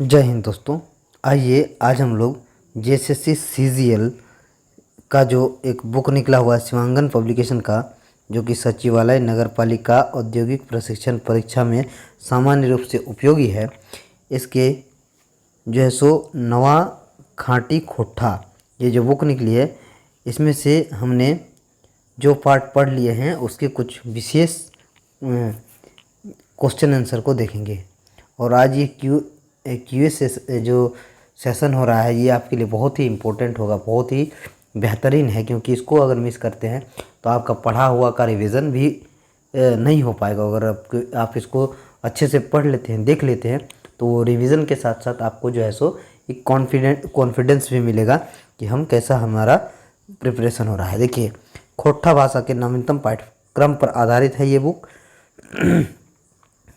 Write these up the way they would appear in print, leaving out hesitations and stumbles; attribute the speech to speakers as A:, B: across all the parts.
A: जय हिंद दोस्तों। आइए आज हम लोग जेएसएससी सीजीएल का जो एक बुक निकला हुआ है शिवांगन पब्लिकेशन का, जो कि सचिवालय नगरपालिका औद्योगिक प्रशिक्षण परीक्षा में सामान्य रूप से उपयोगी है, इसके जो है सो नवा खांटी खोट्ठा ये जो बुक निकली है, इसमें से हमने जो पार्ट पढ़ लिए हैं उसके कुछ विशेष क्वेश्चन आंसर को देखेंगे। और आज ये क्यूए जो सेशन हो रहा है ये आपके लिए बहुत ही इम्पोर्टेंट होगा, बहुत ही बेहतरीन है, क्योंकि इसको अगर मिस करते हैं तो आपका पढ़ा हुआ का रिवीजन भी नहीं हो पाएगा। अगर आप इसको अच्छे से पढ़ लेते हैं, देख लेते हैं, तो वो रिवीजन के साथ साथ आपको जो है सो एक कॉन्फिडेंस भी मिलेगा कि हम कैसा हमारा प्रिपरेशन हो रहा है। देखिए, खोट्ठा भाषा के नवीनतम पाठ्यक्रम पर आधारित है ये बुक।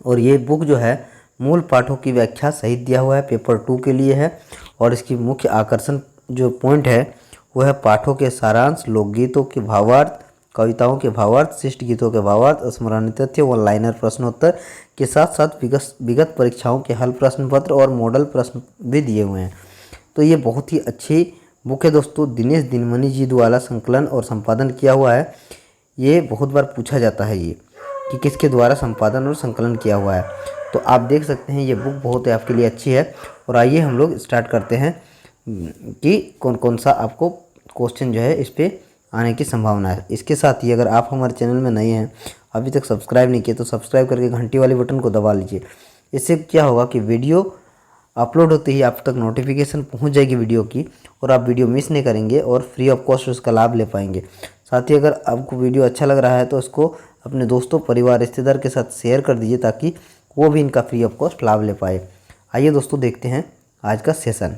A: और ये बुक जो है मूल पाठों की व्याख्या सहित दिया हुआ है, पेपर 2 के लिए है। और इसकी मुख्य आकर्षण जो पॉइंट है वो है पाठों के सारांश, लोकगीतों के भावार्थ, कविताओं के भावार्थ, शिष्ट गीतों के भावार्थ, स्मरणीय तथ्य, वन लाइनर प्रश्नोत्तर के साथ साथ विगत परीक्षाओं के हल प्रश्न पत्र और मॉडल प्रश्न भी दिए हुए हैं। तो ये बहुत ही अच्छी बुक है दोस्तों। दिनेश दिनमणि जी द्वारा संकलन और संपादन किया हुआ है। ये बहुत बार पूछा जाता है ये कि किसके द्वारा संपादन और संकलन किया हुआ है, तो आप देख सकते हैं ये बुक बहुत आपके लिए अच्छी है। और आइए हम लोग स्टार्ट करते हैं कि कौन कौन सा आपको क्वेश्चन जो है इस पर आने की संभावना है। इसके साथ ही अगर आप हमारे चैनल में नए हैं, अभी तक सब्सक्राइब नहीं किए, तो सब्सक्राइब करके घंटी वाली बटन को दबा लीजिए। इससे क्या होगा कि वीडियो अपलोड होते ही आप तक नोटिफिकेशन पहुंच जाएगी वीडियो की, और आप वीडियो मिस नहीं करेंगे और फ्री ऑफ कॉस्ट उसका लाभ ले पाएंगे। साथ ही अगर आपको वीडियो अच्छा लग रहा है तो उसको अपने दोस्तों, परिवार, रिश्तेदार के साथ शेयर कर दीजिए ताकि वो भी इनका फ्री ऑफ कॉस्ट लाभ ले पाए। आइए दोस्तों देखते हैं आज का सेशन।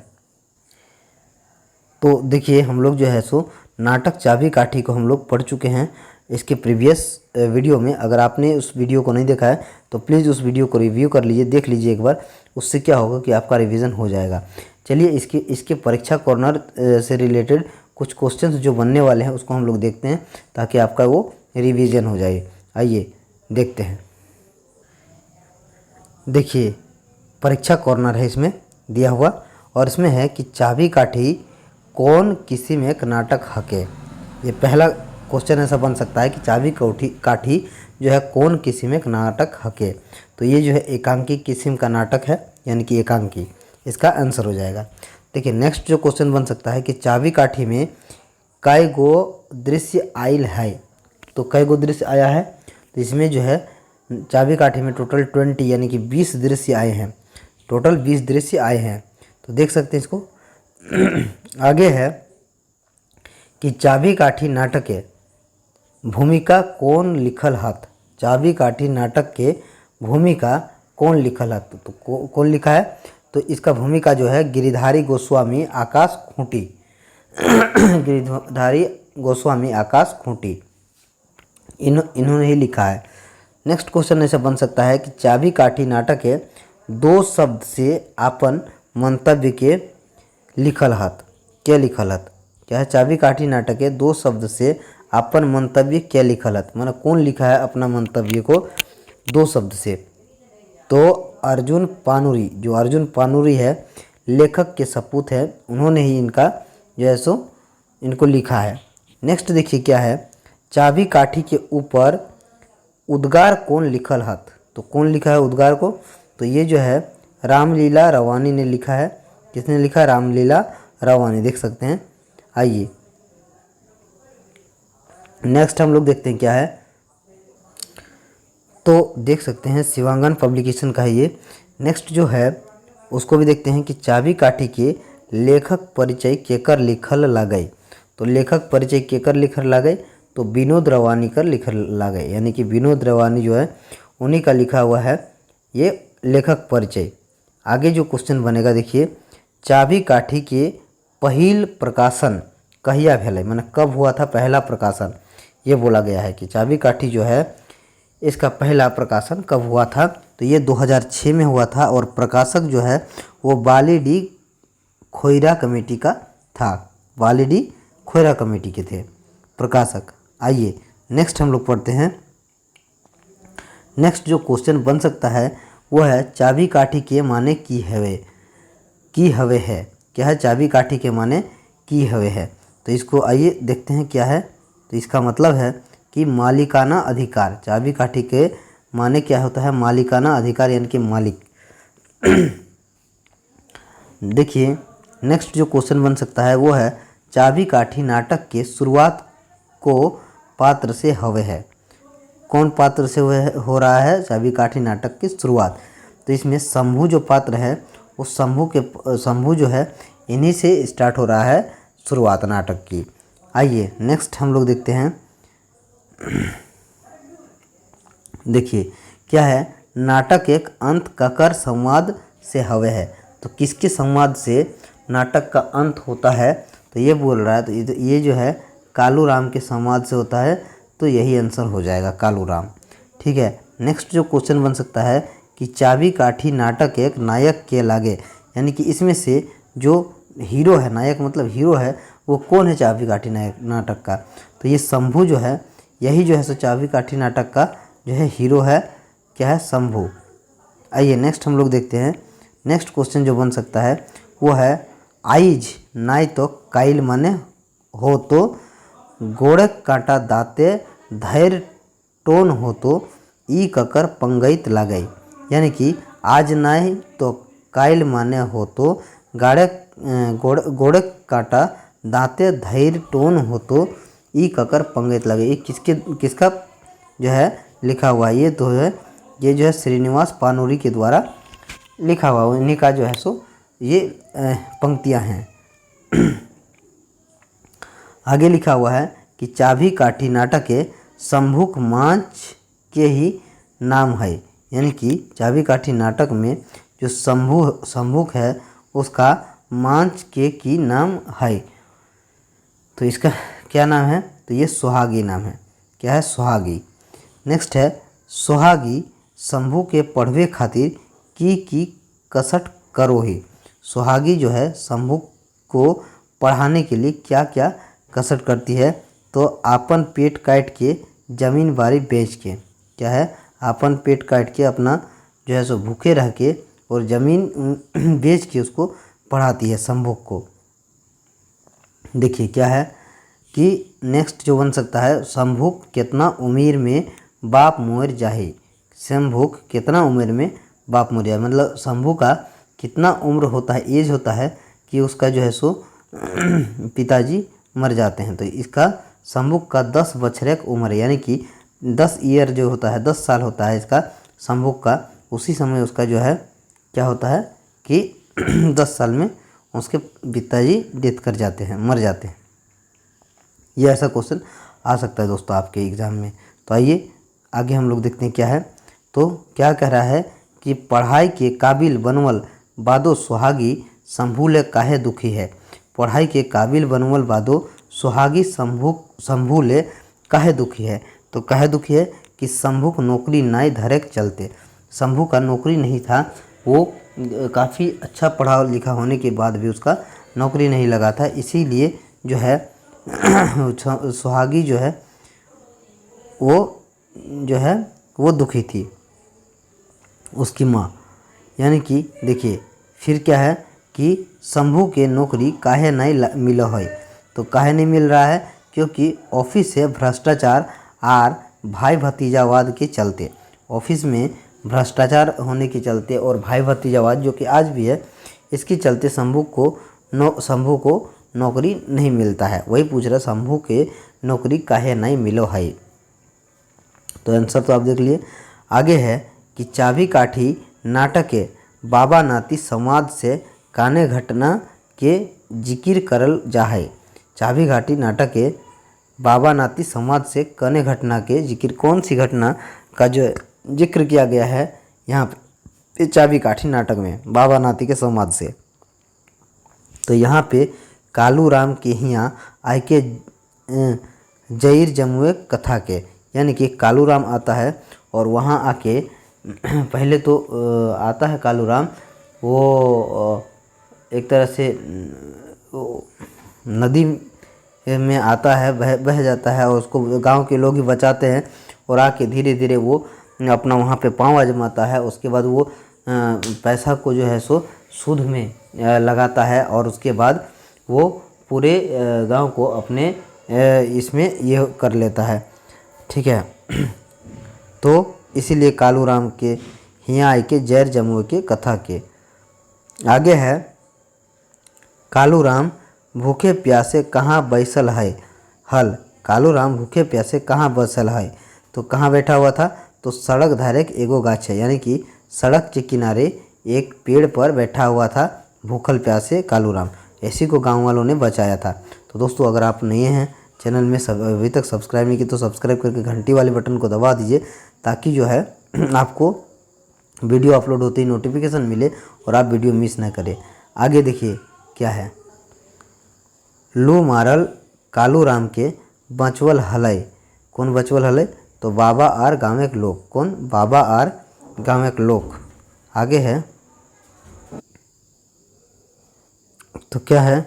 A: तो देखिए, हम लोग जो है सो नाटक चाबी काठी को हम लोग पढ़ चुके हैं इसके प्रीवियस वीडियो में। अगर आपने उस वीडियो को नहीं देखा है तो प्लीज़ उस वीडियो को रिव्यू कर लीजिए, देख लीजिए एक बार। उससे क्या होगा कि आपका रिवीजन हो जाएगा। चलिए इसके परीक्षा कॉर्नर से रिलेटेड कुछ क्वेश्चंस जो बनने वाले हैं उसको हम लोग देखते हैं, ताकि आपका वो रिवीजन हो जाए। आइए देखते हैं। देखिए, परीक्षा कॉर्नर है इसमें दिया हुआ, और इसमें है कि चाबी काठी कौन किसी में एक नाटक हके। ये पहला क्वेश्चन ऐसा बन सकता है कि चाबी काठी जो है कौन किसी में एक नाटक हके। तो ये जो है एकांकी किस्म का नाटक है, यानी कि एकांकी, इसका आंसर हो जाएगा। देखिए, नेक्स्ट जो क्वेश्चन बन सकता है कि चाबी काठी में कै गो दृश्य आयल है। तो कै गो दृश्य आया है, तो इसमें जो है चाबी काठी में टोटल 20 यानी कि 20 दृश्य आए हैं। टोटल 20 दृश्य आए हैं। तो देख सकते हैं इसको। आगे है कि चाबी काठी नाटक के भूमिका कौन लिखल हत। चाबी काठी नाटक के भूमिका कौन लिखल हत, तो कौन लिखा है, तो इसका भूमिका जो है गिरिधारी गोस्वामी आकाश खूंटी। गिरिधारी गोस्वामी आकाश खूंटी इन्होंने ही लिखा है। नेक्स्ट क्वेश्चन ऐसा बन सकता है कि चाबी काठी नाटक के 2 शब्द से अपन मंतव्य के लिखल हत। क्या लिखल हत, क्या है, चाबी काठी नाटक के 2 शब्द से अपन मंतव्य क्या लिखल हत, माना कौन लिखा है अपना मंतव्य को 2 शब्द से। तो अर्जुन पानुरी, जो अर्जुन पानुरी है लेखक के सपूत है, उन्होंने ही इनका जो है सो इनको लिखा है। नेक्स्ट देखिए क्या है, चाबी काठी के ऊपर उद्गार कौन लिखल हत। तो कौन लिखा है उद्गार को, तो ये जो है रामलीला रवानी ने लिखा है। किसने लिखा है, रामलीला रवानी, देख सकते हैं। आइए नेक्स्ट हम लोग देखते हैं क्या है। तो देख सकते हैं शिवांगन पब्लिकेशन का है ये। नेक्स्ट जो है उसको भी देखते हैं कि चाबी काठी के लेखक परिचय केकर लिखल लागई। तो लेखक परिचय केकर लिखल लागई, तो विनोद रवानी कर लिखल लागई, यानी कि विनोद रवानी जो है उन्हीं का लिखा हुआ है ये लेखक परिचय। आगे जो क्वेश्चन बनेगा देखिए, चाबी काठी के पहिल प्रकाशन कहिया भेलै, माने कब हुआ था पहला प्रकाशन। ये बोला गया है कि चाबी काठी जो है इसका पहला प्रकाशन कब हुआ था, तो ये 2006 में हुआ था। और प्रकाशक जो है वो वाली डी खोइरा कमेटी का था। वाली डी खोइरा कमेटी के थे प्रकाशक। आइए नेक्स्ट हम लोग पढ़ते हैं। नेक्स्ट जो क्वेश्चन बन सकता है वो है चाबी काठी के माने की हैवे। की हवे है। क्या है? चाबी काठी के माने की हवे है। तो इसको आइए देखते हैं क्या है। तो इसका मतलब है कि मालिकाना अधिकार। चाबी काठी के माने क्या होता है? मालिकाना अधिकार यानी कि मालिक। देखिए नेक्स्ट जो क्वेश्चन बन सकता है वो है चाबी काठी नाटक के शुरुआत को पात्र से हवे है। कौन पात्र से हो रहा है चाबी काठी नाटक की शुरुआत? तो इसमें शंभू जो पात्र है उस शंभू जो है इन्हीं से स्टार्ट हो रहा है शुरुआत नाटक की। आइए नेक्स्ट हम लोग देखते हैं। देखिए क्या है? नाटक एक अंत ककर संवाद से हवे है। तो किसके संवाद से नाटक का अंत होता है? तो ये बोल रहा है, तो ये जो है कालू राम के संवाद से होता है। तो यही आंसर हो जाएगा कालू राम। ठीक है। नेक्स्ट जो क्वेश्चन बन सकता है कि चाबी काठी नाटक एक नायक के लागे, यानी कि इसमें से जो हीरो है, नायक मतलब हीरो है, वो कौन है चाबी काठी नाटक का? तो ये शंभू जो है, यही जो है सो चाबी काठी नाटक का जो है हीरो है। क्या है? शंभू। आइए नेक्स्ट हम लोग देखते हैं। नेक्स्ट क्वेश्चन जो बन सकता है वो है आइज नाई तो काइल माने हो तो गोड़क कांटा दाते धैर्य टोन हो तो ई ककर पंगैत लागई। यानी कि आज नाई तो काइल माने हो तो गोड़क कांटा दाते धैर्य टोन हो तो ई ककर पंगैत लागई। ये किसका जो है लिखा हुआ है? ये जो है श्रीनिवास पानोरी के द्वारा लिखा हुआ, इन्हीं का जो है सो ये पंक्तियां हैं। आगे लिखा हुआ है कि चाबी काठी नाटक के शंभुक मांच के ही नाम है। यानी कि चाबी काठी नाटक में जो शंभुक है उसका मांच के की नाम है। तो इसका क्या नाम है? तो ये सुहागी नाम है। क्या है? सुहागी। नेक्स्ट है सुहागी शंभू के पढ़वे खातिर की कसट करो ही। सुहागी जो है शंभू को पढ़ाने के लिए क्या क्या कसट करती है? तो आपन पेट काट के जमीन बारी बेच के। क्या है? आपन पेट काट के अपना जो है सो भूखे रह के और ज़मीन बेच के उसको पढ़ाती है शंभू को। देखिए क्या है कि नेक्स्ट जो बन सकता है शंभू कितना उम्र में बाप मोर जाहे। शंभू कितना उम्र में बाप मोर जाए, मतलब शंभू का कितना उम्र होता है, एज होता है कि उसका जो है सो पिताजी मर जाते हैं। तो इसका शंभू का 10 बछरे की उम्र है, यानी कि 10 ईयर जो होता है, 10 साल होता है इसका शंभू का। उसी समय उसका जो है क्या होता है कि 10 साल में उसके पिताजी डेथ कर जाते हैं, मर जाते हैं। यह ऐसा क्वेश्चन आ सकता है दोस्तों आपके एग्ज़ाम में। तो आइए आगे हम लोग देखते हैं क्या है। तो क्या कह रहा है कि पढ़ाई के काबिल बनवल बादो सुहागी शंभू ले काहे दुखी है। पढ़ाई के काबिल बनवल बादो सुहागी शंभू ले काहे दुखी है। तो काहे दुखी है कि शंभू को नौकरी नाई धरे के चलते। शंभू का नौकरी नहीं था, वो काफ़ी अच्छा पढ़ा लिखा होने के बाद भी उसका नौकरी नहीं लगा था, इसीलिए जो है सुहागी जो है वो दुखी थी, उसकी माँ। यानी कि देखिए फिर क्या है कि शंभू के नौकरी काहे नहीं मिला है। तो काहे नहीं मिल रहा है? क्योंकि ऑफिस से भ्रष्टाचार और भाई भतीजावाद के चलते, ऑफिस में भ्रष्टाचार होने के चलते और भाई भतीजावाद जो कि आज भी है, इसके चलते शंभू को नौकरी नहीं मिलता है। वही पूछ रहा शंभू के नौकरी काहे नहीं मिलो है। तो आंसर तो आप देख लिए। आगे है कि चाबी काठी नाटक के बाबा नाती संवाद से काने घटना के जिक्र करल जाए। चाबी काठी नाटक के बाबा नाती संवाद से कने घटना के जिक्र, कौन सी घटना का जो जिक्र किया गया है यहाँ पे चाबी काठी नाटक में बाबा नाती के संवाद से? तो यहाँ पे कालू राम के यहाँ आय के जईर जमुए कथा के, यानी कि कालू राम आता है और वहाँ आके पहले तो आता है कालू राम, वो एक तरह से नदी में आता है, बह जाता है और उसको गांव के लोग ही बचाते हैं और आके धीरे धीरे वो अपना वहाँ पे पाँव आजमाता है। उसके बाद वो पैसा को जो है सो सूद में लगाता है और उसके बाद वो पूरे गांव को अपने इसमें ये कर लेता है। ठीक है। तो इसीलिए कालू राम के हिया आई के जैर जमुए के कथा के। आगे है कालू राम भूखे प्यासे कहाँ बैसल है हल। कालू राम भूखे प्यासे कहाँ बैसल है, तो कहाँ बैठा हुआ था, तो सड़क धारे के एगो गाछ है, यानी कि सड़क के किनारे एक पेड़ पर बैठा हुआ था भूखल प्यासे कालू राम। इसी को गांव वालों ने बचाया था। तो दोस्तों अगर आप नए हैं चैनल में अभी तक सब्सक्राइब नहीं की तो सब्सक्राइब करके घंटी वाले बटन को दबा दीजिए, ताकि जो है आपको वीडियो अपलोड होते ही नोटिफिकेशन मिले और आप वीडियो मिस ना करें। आगे देखिए क्या है। लू मारल कालू राम के बचवल हलय। कौन बचवल हलय, तो बाबा आर गाँव के लोग। कौन, बाबा आर गाँव के लोग। आगे है तो क्या है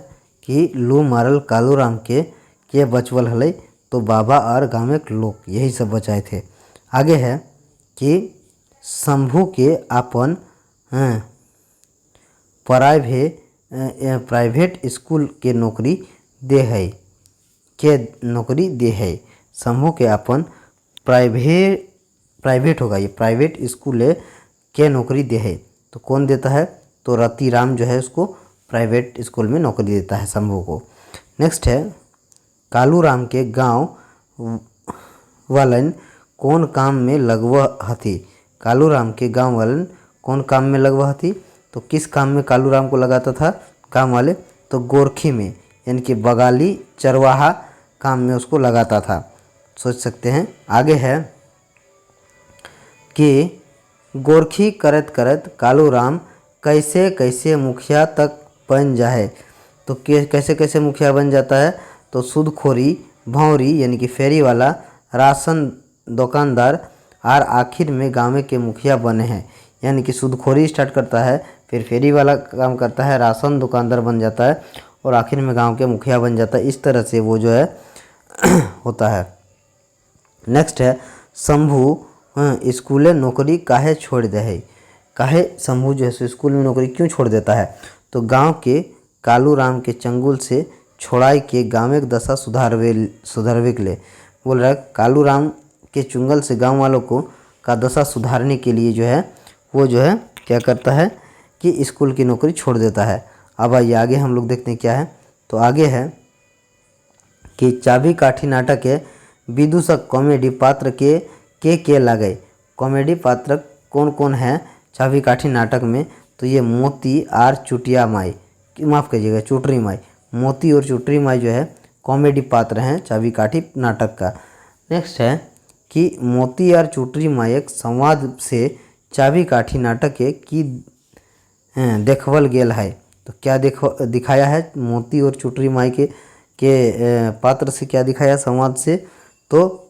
A: कि लू मारल कालू राम के बचवल हलय, तो बाबा और गाँव के लोग, यही सब बचाए थे। आगे है कि शंभू के अपन प्राइवेट स्कूल के नौकरी दे है। शंभू के अपन प्राइवेट होगा, ये प्राइवेट स्कूल के नौकरी दे है। तो कौन देता है, तो रति राम जो है उसको प्राइवेट स्कूल में नौकरी देता है शंभू को। नेक्स्ट है कालू राम के गांव वालन कौन काम में लगवा हथी। कालू राम के गांव वालन कौन काम में लगवा हथी, तो किस काम में कालू राम को लगाता था काम वाले, तो गोरखी में, यानी कि बगाली चरवाहा काम में उसको लगाता था। सोच सकते हैं। आगे है कि गोरखी करत करत कालू राम कैसे कैसे मुखिया तक बन जाए। तो कैसे कैसे मुखिया बन जाता है, तो सूदखोरी, भौरी यानी कि फेरी वाला, राशन दुकानदार और आखिर में गाँव के मुखिया बने हैं। यानी कि सूदखोरी स्टार्ट करता है, फिर फेरी वाला काम करता है, राशन दुकानदार बन जाता है और आखिर में गांव के मुखिया बन जाता है। इस तरह से वो जो है होता है। नेक्स्ट है शंभू स्कूले नौकरी काहे छोड़ दे है। काहे शंभू जो है स्कूल में नौकरी क्यों छोड़ देता है, तो गांव के कालू राम के चंगुल से छोड़ाई के गाँव के दशा सुधारवे के लिए बोल रहा है। कालू राम के चुंगल से गांव वालों को का दशा सुधारने के लिए जो है वो जो है क्या करता है कि स्कूल की नौकरी छोड़ देता है। अब आइए आगे हम लोग देखते हैं क्या है। तो आगे है कि चाबी काठी नाटक के विदूषक कॉमेडी पात्र के लगे। कॉमेडी पात्र कौन कौन है चाबी काठी नाटक में, तो ये मोती और चुटिया माई, माफ़ कीजिएगा चुटरी माई। मोती और चुटरी माई जो है कॉमेडी पात्र हैं चाबी काठी नाटक का। नेक्स्ट है कि मोती और चुटरी माई एक संवाद से चाबी काठी नाटक की देखवल गेल है। तो क्या दिखाया है मोती और चुटरी माई के पात्र से क्या दिखाया संवाद से, तो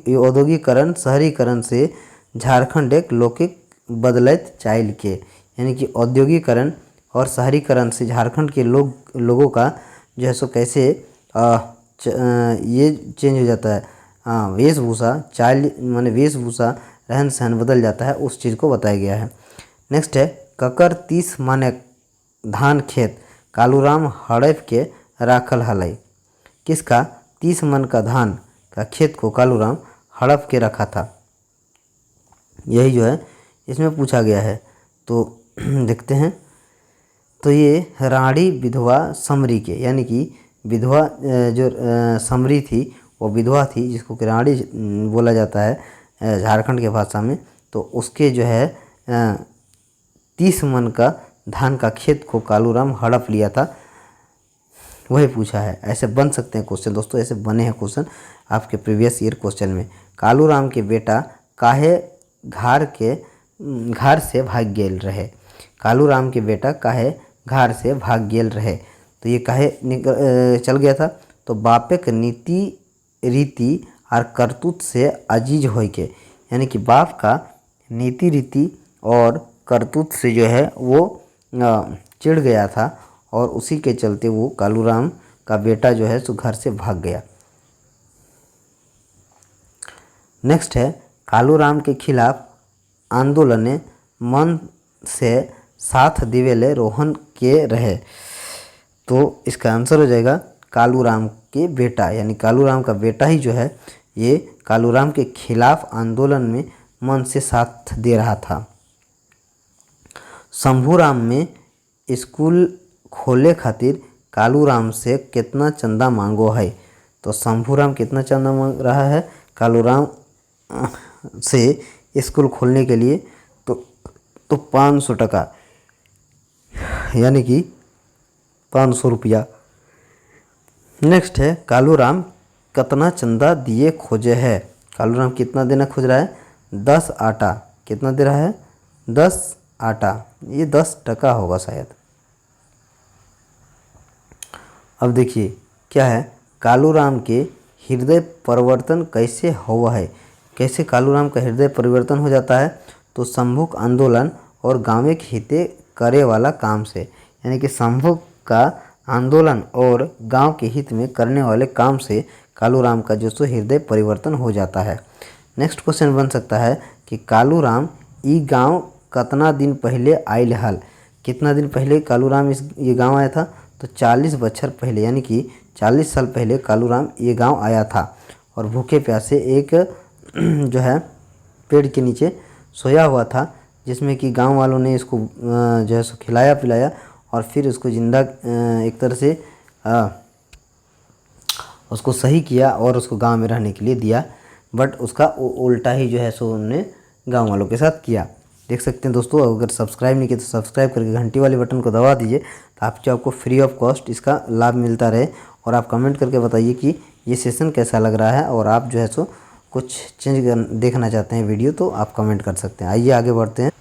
A: औद्योगिकरण शहरीकरण से झारखंड एक लौकिक बदलत चाइल के, यानी कि औद्योगिकरण और शहरीकरण से झारखंड के लोगों का जो है सो कैसे ये चेंज हो जाता है, वेशभूषा चाइल माने वेशभूषा रहन सहन बदल जाता है, उस चीज़ को बताया गया है। नेक्स्ट है ककर 30 माने धान खेत कालू राम हड़प के राखल हलय। किसका 30 मन का धान का खेत को कालू राम हड़प के रखा था, यही जो है इसमें पूछा गया है। तो देखते हैं। तो ये रानी विधवा समरी के, यानी कि विधवा जो समरी थी वो विधवा थी, जिसको कि रानी बोला जाता है झारखंड के भाषा में। तो उसके जो है 30 मन का धान का खेत को कालू राम हड़प लिया था, वही पूछा है। ऐसे बन सकते हैं क्वेश्चन दोस्तों, ऐसे बने हैं क्वेश्चन आपके प्रीवियस ईयर क्वेश्चन में। कालू राम के बेटा काहे घर से भाग गेल रहे। कालू राम के बेटा काहे घर से भाग गेल रहे, तो ये काहे चल गया था, तो बापे के नीति रीति और करतूत से अजीज होय के, यानी कि बाप का नीति रीति और करतूत से जो है वो चिढ़ गया था और उसी के चलते वो कालू राम का बेटा जो है सो घर से भाग गया। नेक्स्ट है कालू राम के खिलाफ आंदोलन से साथ दिवेले रोहन के रहे। तो इसका आंसर हो जाएगा कालूराम के बेटा, यानी कालूराम का बेटा ही जो है ये कालूराम के खिलाफ आंदोलन में मन से साथ दे रहा था। शंभूराम में स्कूल खोले खातिर कालूराम से कितना चंदा मांगो है। तो शंभूराम कितना चंदा मांग रहा है कालूराम से स्कूल खोलने के लिए, तो 500 टका, यानी कि 500 रुपया। नेक्स्ट है कालूराम कितना चंदा दिए खोजे है। कालूराम कितना देना खोज रहा है, 10 आटा। कितना दे रहा है, 10 आटा, ये 10 टका होगा शायद। अब देखिए क्या है, कालूराम के हृदय परिवर्तन कैसे हुआ है। कैसे कालूराम का हृदय परिवर्तन हो जाता है, तो शंभुक आंदोलन और गाँव के हिते करे वाला काम से, यानी कि शंभुक का आंदोलन और गांव के हित में करने वाले काम से कालूराम का जो सो हृदय परिवर्तन हो जाता है। नेक्स्ट क्वेश्चन बन सकता है कि कालूराम ई गांव कितना दिन पहले आयल हल। कितना दिन पहले कालूराम ये गांव आया था, तो 40 बछर पहले, यानी कि 40 साल पहले कालूराम ये गांव आया था और भूखे प्यासे एक जो है पेड़ के नीचे सोया हुआ था, जिसमें कि गांव वालों ने इसको जो है सो खिलाया पिलाया और फिर उसको ज़िंदा एक तरह से उसको सही किया और उसको गांव में रहने के लिए दिया। बट उसका उल्टा ही जो है सो उन्होंने गांव वालों के साथ किया। देख सकते हैं दोस्तों, अगर सब्सक्राइब नहीं किया तो सब्सक्राइब करके घंटी वाले बटन को दबा दीजिए, ताकि आपको फ्री ऑफ कॉस्ट इसका लाभ मिलता रहे। और आप कमेंट करके बताइए कि ये सेशन कैसा लग रहा है, और आप जो है सो कुछ चेंज देखना चाहते हैं वीडियो, तो आप कमेंट कर सकते हैं। आइए आगे बढ़ते हैं।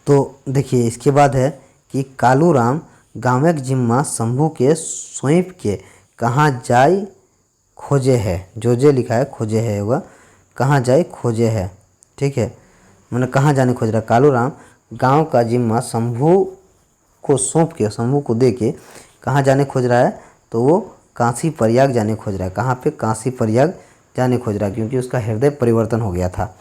A: तो देखिए इसके बाद है कि कालूराम गाँवक जिम्मा शंभू के सौंप के कहाँ जाय खोजे है। जो जे लिखा है खोजे है होगा, कहाँ जाए खोजे है, ठीक है, मैंने कहाँ जाने खोज रहा है। कालूराम गांव का जिम्मा शंभू को सौंप के, शंभू को दे के कहाँ जाने खोज रहा है, तो वो काशी प्रयाग जाने खोज रहा है। कहाँ पे, काशी प्रयाग जाने खोज रहा है, क्योंकि उसका हृदय परिवर्तन हो गया था।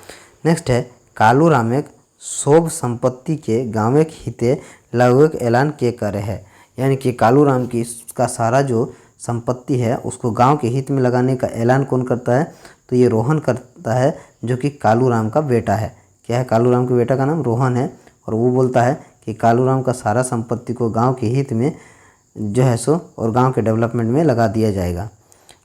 A: नेक्स्ट है कालूराम एक शोभ संपत्ति के गाँव के हिते लगभग ऐलान के करे है, यानी कि कालूराम की का सारा जो संपत्ति है उसको गांव के हित में लगाने का ऐलान कौन करता है, तो ये रोहन करता है, जो कि कालूराम का बेटा है। क्या है, कालूराम के बेटा का नाम रोहन है, और वो बोलता है कि कालूराम का सारा संपत्ति को गांव के हित में जो है सो और गांव के डेवलपमेंट में लगा दिया जाएगा।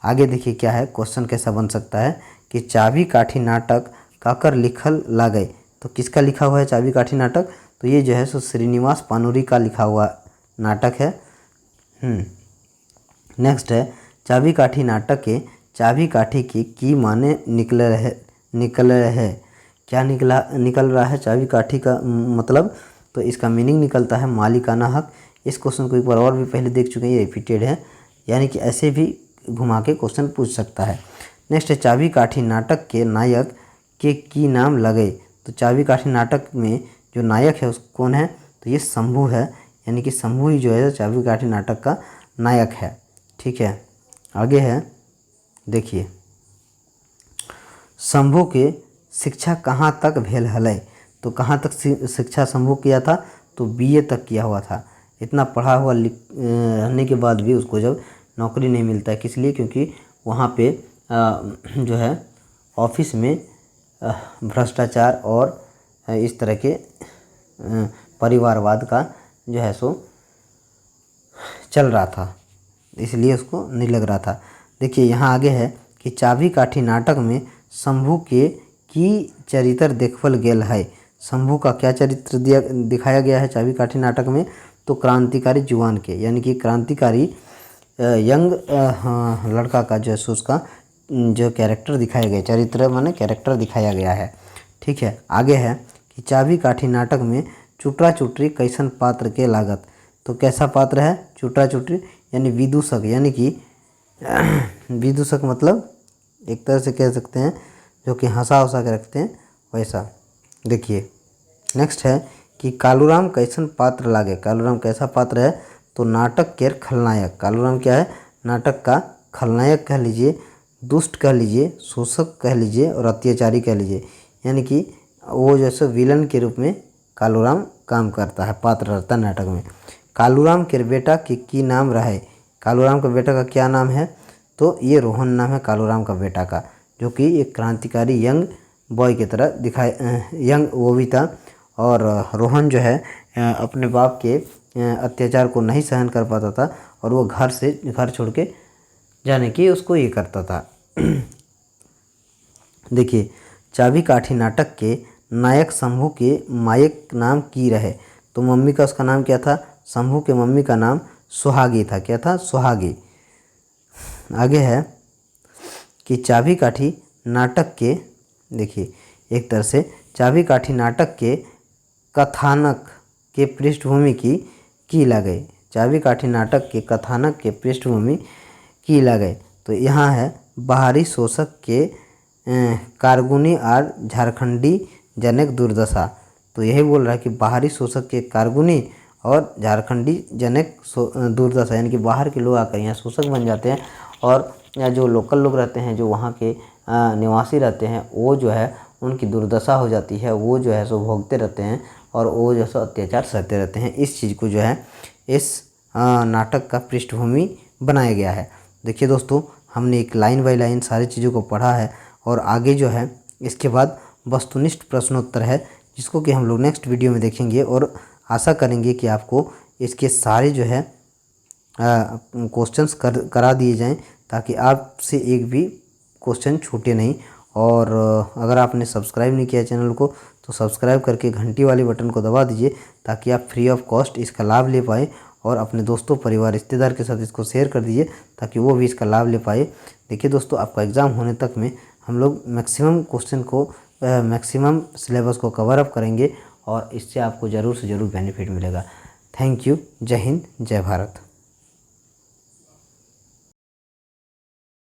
A: आगे देखिए क्या है, क्वेश्चन कैसा बन सकता है कि चाबी काठी नाटक काकर लिखल लागे। तो किसका लिखा हुआ है चाबी काठी नाटक, तो ये जो है सो श्रीनिवास पानुरी का लिखा हुआ नाटक है। नेक्स्ट है चाबी काठी नाटक के चाबी काठी की माने निकल रहे। क्या निकल रहा है चाबी काठी का मतलब, तो इसका मीनिंग निकलता है मालिकाना हक। इस क्वेश्चन को एक बार और भी पहले देख चुके हैं, ये रिपीटेड है, यानी कि ऐसे भी घुमा के क्वेश्चन पूछ सकता है। नेक्स्ट है चाबी काठी नाटक के नायक के की नाम लगे। तो चाबी काठी नाटक में जो नायक है उसको कौन है, तो ये शंभू है, यानी कि शंभू ही जो है चाबी काठी नाटक का नायक है, ठीक है। आगे है देखिए, शंभू के शिक्षा कहाँ तक भेल हलै। तो कहाँ तक शिक्षा शंभू किया था, तो बीए तक किया हुआ था। इतना पढ़ा हुआ रहने के बाद भी उसको जब नौकरी नहीं मिलता है, किस लिए, क्योंकि वहाँ पे जो है ऑफिस में भ्रष्टाचार और इस तरह के परिवारवाद का जो है सो चल रहा था, इसलिए उसको नहीं लग रहा था। देखिए यहाँ आगे है कि चाबी काठी नाटक में शंभू के की चरित्र देखल गेल है। शंभू का क्या चरित्र दिखाया गया है चाबी काठी नाटक में, तो क्रांतिकारी जुआन के, यानी कि क्रांतिकारी यंग लड़का का जो है सो उसका जो कैरेक्टर दिखाया गया, चरित्र माने कैरेक्टर दिखाया गया है, ठीक है। आगे है कि चाबी काठी नाटक में चुटरा चुटरी कैसन पात्र के लागत। तो कैसा पात्र है, चुटरा चुटरी यानी विदूषक, यानी कि विदूषक मतलब एक तरह से कह सकते हैं जो कि हंसा उसा के रखते हैं वैसा। देखिए नेक्स्ट है कि कालूराम कैसन पात्र लागे। कालूराम कैसा पात्र है, तो नाटक के खलनायक। कालूराम क्या है, नाटक का खलनायक कह लीजिए, दुष्ट कह लीजिए, शोषक कह लीजिए और अत्याचारी कह लीजिए, यानी कि वो जैसे विलन के रूप में कालूराम काम करता है, पात्र रहता है नाटक में। कालूराम के बेटा की नाम रहे, कालूराम के बेटा का क्या नाम है? तो ये रोहन नाम है कालूराम का बेटा का, जो कि एक क्रांतिकारी यंग बॉय की तरह यंग वो भी था। और रोहन जो है अपने बाप के अत्याचार को नहीं सहन कर पाता था और वो घर छोड़ के जाने की उसको ये करता था। देखिए, चाबी काठी नाटक के नायक शंभू के मायक नाम की रहे। तो मम्मी का उसका नाम क्या था? शंभू के मम्मी का नाम सुहागी था। क्या था? सुहागी। आगे है कि चाबी काठी नाटक के, देखिए एक तरह से चाबी काठी नाटक के कथानक के पृष्ठभूमि की ला गई। चाबी काठी नाटक के कथानक के पृष्ठभूमि की ला गई। तो यहाँ है बाहरी शोषक के कारगुनी और झारखंडी जनक दुर्दशा। तो यही बोल रहा है कि बाहरी शोषक के कारगुनी और झारखंडी जनक दुर्दशा, यानी कि बाहर के लोग आकर यहाँ शोषक बन जाते हैं और या जो लोकल लोग रहते हैं, जो वहाँ के निवासी रहते हैं, वो जो है उनकी दुर्दशा हो जाती है, वो जो है सो भोगते रहते हैं और वो जो सो अत्याचार सहते रहते हैं। इस चीज़ को जो है इस नाटक का पृष्ठभूमि बनाया गया है। देखिए दोस्तों, हमने एक लाइन बाय लाइन सारी चीज़ों को पढ़ा है और आगे जो है इसके बाद वस्तुनिष्ठ प्रश्नोत्तर है, जिसको कि हम लोग नेक्स्ट वीडियो में देखेंगे और आशा करेंगे कि आपको इसके सारे जो है क्वेश्चंस करा दिए जाएं, ताकि आपसे एक भी क्वेश्चन छूटे नहीं। और अगर आपने सब्सक्राइब नहीं किया चैनल को तो सब्सक्राइब करके घंटी वाली बटन को दबा दीजिए, ताकि आप फ्री ऑफ कॉस्ट इसका लाभ ले पाए और अपने दोस्तों, परिवार, रिश्तेदार के साथ इसको शेयर कर दीजिए, ताकि वो भी इसका लाभ ले पाए। देखिए दोस्तों, आपका एग्ज़ाम होने तक में हम लोग मैक्सिमम क्वेश्चन को मैक्सिमम सिलेबस को कवर अप करेंगे और इससे आपको ज़रूर से ज़रूर बेनिफिट मिलेगा। Thank you. जय हिंद, जय भारत।